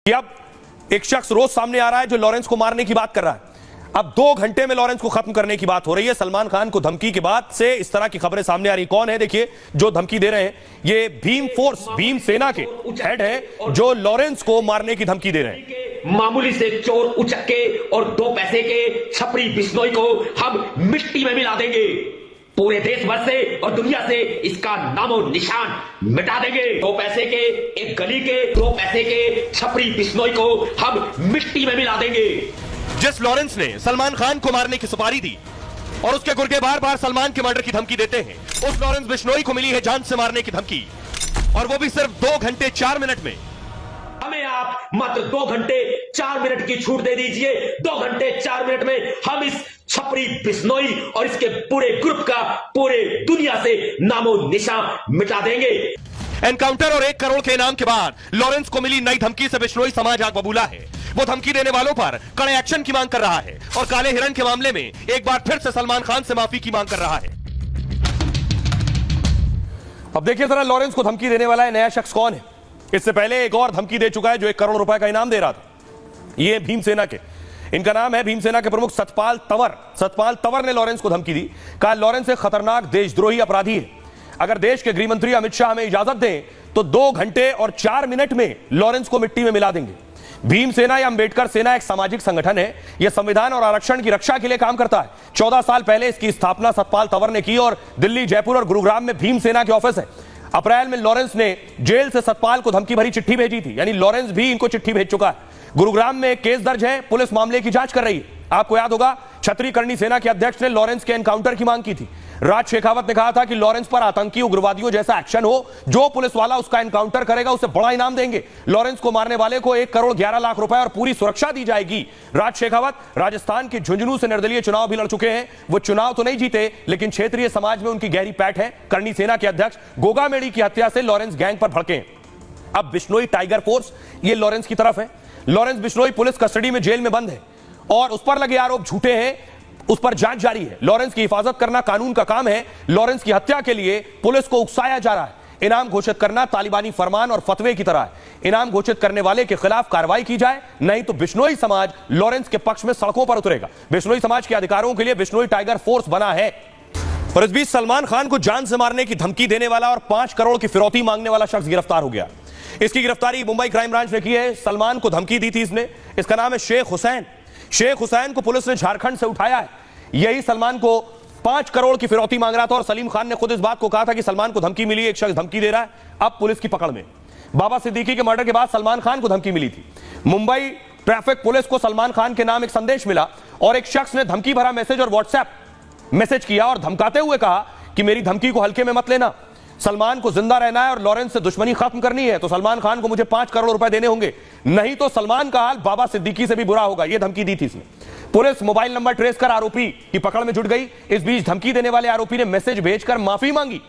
कि अब एक शख्स रोज सामने आ रहा है जो लॉरेंस को मारने की बात कर रहा है। अब 2 घंटे में लॉरेंस को खत्म करने की बात हो रही है। सलमान खान को धमकी के बाद से इस तरह की खबरें सामने आ रही। कौन है देखिए जो धमकी दे रहे हैं, ये भीम फोर्स, भीम सेना के हेड है जो लॉरेंस को मारने की धमकी दे रहे हैं। मामूली से चोर उचक्के और 2 पैसे के छपरी बिश्नोई को हम मिट्टी में मिला देंगे। पूरे देश भर से और दुनिया से इसका नामो निशान मिटा देंगे। 2 पैसे के एक गली के 2 पैसे के छपरी बिश्नोई को हम मिट्टी में मिला देंगे। जिस लॉरेंस ने सलमान खान को मारने की सुपारी दी और उसके गुर्गे बार बार सलमान के मर्डर की धमकी देते हैं, उस लॉरेंस बिश्नोई को मिली है जान से मारने की धमकी, और वो भी सिर्फ 2 घंटे 4 मिनट में। हमें आप मात्र 2 घंटे 4 मिनट की छूट दे दीजिए। 2 घंटे 4 मिनट में हम इस छपरी बिश्नोई और इसके पूरे ग्रुप का पूरे दुनिया से नामो निशान मिटा देंगे। एनकाउंटर और 1 करोड़ के इनाम के बाद लॉरेंस को मिली नई धमकी से बिश्नोई समाज आग बबूला है। वो धमकी देने वालों पर कड़े एक्शन की मांग कर रहा है और काले हिरण के मामले में एक बार फिर से सलमान खान से माफी की मांग कर रहा है। अब देखिए जरा लॉरेंस को धमकी देने वाला है नया शख्स कौन है। इससे पहले एक और धमकी दे चुका है जो 1 करोड़ रुपए का इनाम दे रहा था। ये भीमसेना के, इनका नाम है भीमसेना के प्रमुख सतपाल तंवर। सतपाल तंवर ने लॉरेंस को धमकी दी, कहा लॉरेंस एक खतरनाक देशद्रोही अपराधी है। अगर देश के गृह मंत्री अमित शाह हमें इजाजत दें तो 2 घंटे और 4 मिनट में लॉरेंस को मिट्टी में मिला देंगे। भीमसेना या अंबेडकर सेना एक सामाजिक संगठन है। यह संविधान और आरक्षण की रक्षा के लिए काम करता है। 14 साल पहले इसकी स्थापना सतपाल तंवर ने की और दिल्ली, जयपुर और गुरुग्राम में भीमसेना के ऑफिस है। अप्रैल में लॉरेंस ने जेल से सतपाल को धमकी भरी चिट्ठी भेजी थी, यानी लॉरेंस भी इनको चिट्ठी भेज चुका है। गुरुग्राम में एक केस दर्ज है, पुलिस मामले की जांच कर रही है। आपको याद होगा छतरी करनी सेना के अध्यक्ष ने लॉरेंस के एनकाउंटर की मांग की थी। राज शेखावत ने कहा था कि लॉरेंस पर आतंकी उग्रवादियों जैसा एक्शन हो, जो पुलिस वाला उसका एनकाउंटर करेगा उसे बड़ा इनाम देंगे। लॉरेंस को मारने वाले को 1 करोड़ 11 लाख रुपए और पूरी सुरक्षा दी जाएगी। राज शेखावत राजस्थान के झुंझुनू से निर्दलीय चुनाव भी लड़ चुके हैं। वो चुनाव तो नहीं जीते, लेकिन क्षेत्रीय समाज में उनकी गहरी पैठ है। करनी सेना के अध्यक्ष गोगा मेड़ी की हत्या से लॉरेंस गैंग पर भड़के। अब बिश्नोई टाइगर फोर्स ये लॉरेंस की तरफ है। लॉरेंस बिश्नोई पुलिस कस्टडी में जेल में बंद है और उस पर लगे आरोप झूठे हैं, उस पर जांच जारी है। लॉरेंस की हिफाजत करना कानून का काम है। लॉरेंस की हत्या के लिए पुलिस को उकसाया जा रहा है। इनाम घोषित करना तालिबानी फरमान और फतवे की तरह है। इनाम घोषित करने वाले के खिलाफ कार्रवाई की जाए, नहीं तो बिश्नोई समाज लॉरेंस के पक्ष में सड़कों पर उतरेगा। बिश्नोई समाज के अधिकारों के लिए बिश्नोई टाइगर फोर्स बना है। और इस बीच सलमान खान को जान से मारने की धमकी देने वाला और 5 करोड़ की फिरौती मांगने वाला शख्स गिरफ्तार हो गया। इसकी गिरफ्तारी मुंबई क्राइम ब्रांच ने की है। सलमान को धमकी दी थी इसने। इसका नाम है शेख हुसैन। शेख हुसैन को पुलिस ने झारखंड से उठाया है। यही सलमान को 5 करोड़ की फिरौती मांग रहा था और सलीम खान ने खुद इस बात को कहा था कि सलमान को धमकी मिली, एक शख्स धमकी दे रहा है। अब पुलिस की पकड़ में। बाबा सिद्दीकी के मर्डर के बाद सलमान खान को धमकी मिली थी। मुंबई ट्रैफिक पुलिस को सलमान खान के नाम एक संदेश मिला और एक शख्स ने धमकी भरा मैसेज और व्हाट्सएप मैसेज किया और धमकाते हुए कहा कि मेरी धमकी को हल्के में मत लेना। सलमान को जिंदा रहना है और लॉरेंस से दुश्मनी खत्म करनी है तो सलमान खान को मुझे 5 करोड़ रुपए देने होंगे, नहीं तो सलमान का हाल बाबा सिद्दीकी से भी बुरा होगा। यह धमकी दी थी इसने। पुलिस मोबाइल नंबर ट्रेस कर आरोपी की पकड़ में जुट गई। इस बीच धमकी देने वाले आरोपी ने मैसेज भेजकर माफी मांगी,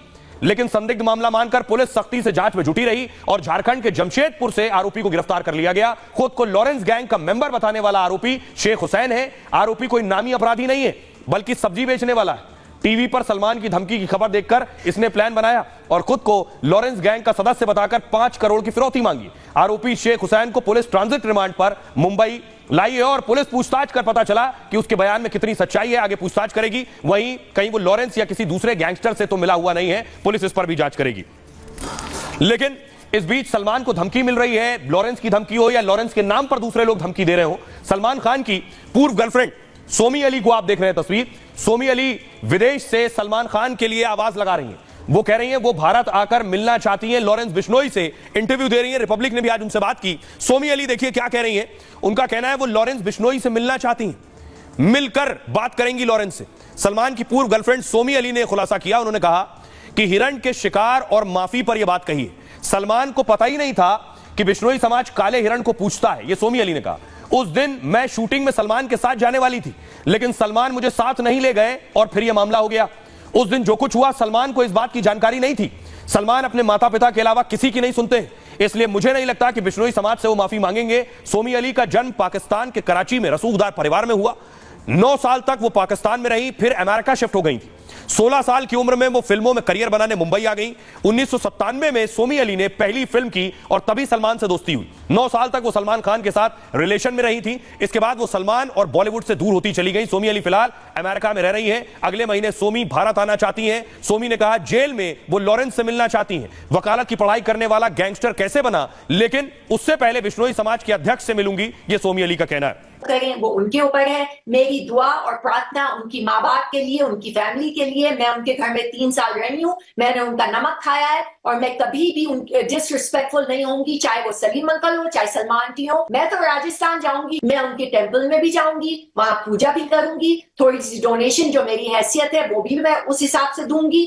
लेकिन संदिग्ध मामला मानकर पुलिस सख्ती से जांच में जुटी रही और झारखंड के जमशेदपुर से आरोपी को गिरफ्तार कर लिया गया। खुद को लॉरेंस गैंग का मेंबर बताने वाला आरोपी शेख हुसैन है। आरोपी कोई नामी अपराधी नहीं है, बल्कि सब्जी बेचने वाला है। टीवी पर सलमान की धमकी की खबर देखकर इसने प्लान बनाया और खुद को लॉरेंस गैंग का सदस्य बताकर 5 करोड़ की फिरौती मांगी। आरोपी शेख हुसैन को पुलिस ट्रांजिट रिमांड पर मुंबई लाई है और पुलिस पूछताछ कर पता चला कि उसके बयान में कितनी सच्चाई है, आगे पूछताछ करेगी। वहीं कहीं वो लॉरेंस या किसी दूसरे गैंगस्टर से तो मिला हुआ नहीं है, पुलिस इस पर भी जांच करेगी। लेकिन इस बीच सलमान को धमकी मिल रही है, लॉरेंस की धमकी हो या लॉरेंस के नाम पर दूसरे लोग धमकी दे रहे हो। सलमान खान की पूर्व गर्लफ्रेंड सोमी अली को आप देख रहे हैं तस्वीर। सोमी अली विदेश से सलमान खान के लिए आवाज लगा रही हैं। वो कह रही हैं वो भारत आकर मिलना चाहती हैं लॉरेंस बिश्नोई से। इंटरव्यू दे रही हैं, रिपब्लिक ने भी आज उनसे बात की। सोमी अली देखिए क्या कह रही हैं। उनका कहना है वो लॉरेंस बिश्नोई से मिलना चाहती हैं, मिलकर बात करेंगी लॉरेंस से। सलमान की पूर्व गर्लफ्रेंड सोमी अली ने खुलासा किया। उन्होंने कहा कि हिरण के शिकार और माफी पर यह बात कही है। सलमान को पता ही नहीं था कि बिश्नोई समाज काले हिरण को पूछता है, यह सोमी अली ने कहा। उस दिन मैं शूटिंग में सलमान के साथ जाने वाली थी, लेकिन सलमान मुझे साथ नहीं ले गए और फिर यह मामला हो गया। उस दिन जो कुछ हुआ सलमान को इस बात की जानकारी नहीं थी। सलमान अपने माता पिता के अलावा किसी की नहीं सुनते, इसलिए मुझे नहीं लगता कि बिश्नोई समाज से वो माफी मांगेंगे। सोमी अली का जन्म पाकिस्तान के कराची में रसूखदार परिवार में हुआ। 9 साल तक वो पाकिस्तान में रही, फिर अमेरिका शिफ्ट हो गई थी। 16 साल की उम्र में वो फिल्मों में करियर बनाने मुंबई आ गई। 1997 में सोमी अली ने पहली फिल्म की और तभी सलमान से दोस्ती हुई। 9 साल तक वो सलमान खान के साथ रिलेशन में रही थी। इसके बाद वो सलमान और बॉलीवुड से दूर होती चली गई। सोमी अली फिलहाल अमेरिका में रह रही है। अगले महीने सोमी भारत आना चाहती हैं। सोमी ने कहा जेल में वो लॉरेंस से मिलना चाहती हैं। वकालत की पढ़ाई करने वाला गैंगस्टर कैसे बना, लेकिन उससे पहले बिश्नोई समाज के अध्यक्ष से मिलूंगी, ये सोमी अली का कहना है। करें वो उनके ऊपर है। मेरी दुआ और प्रार्थना उनकी माँ बाप के लिए, उनकी फैमिली के लिए। मैं उनके घर में 3 साल रही हूँ, मैंने उनका नमक खाया है और मैं कभी भी उनके डिसरिस्पेक्टफुल नहीं होंगी, चाहे वो सलीम अंकल हो, चाहे सलमान आंटी हो। मैं तो राजस्थान जाऊंगी, मैं उनके टेंपल में भी जाऊंगी, वहां पूजा भी करूंगी, थोड़ी सी डोनेशन जो मेरी हैसियत है वो भी मैं उस हिसाब से दूंगी।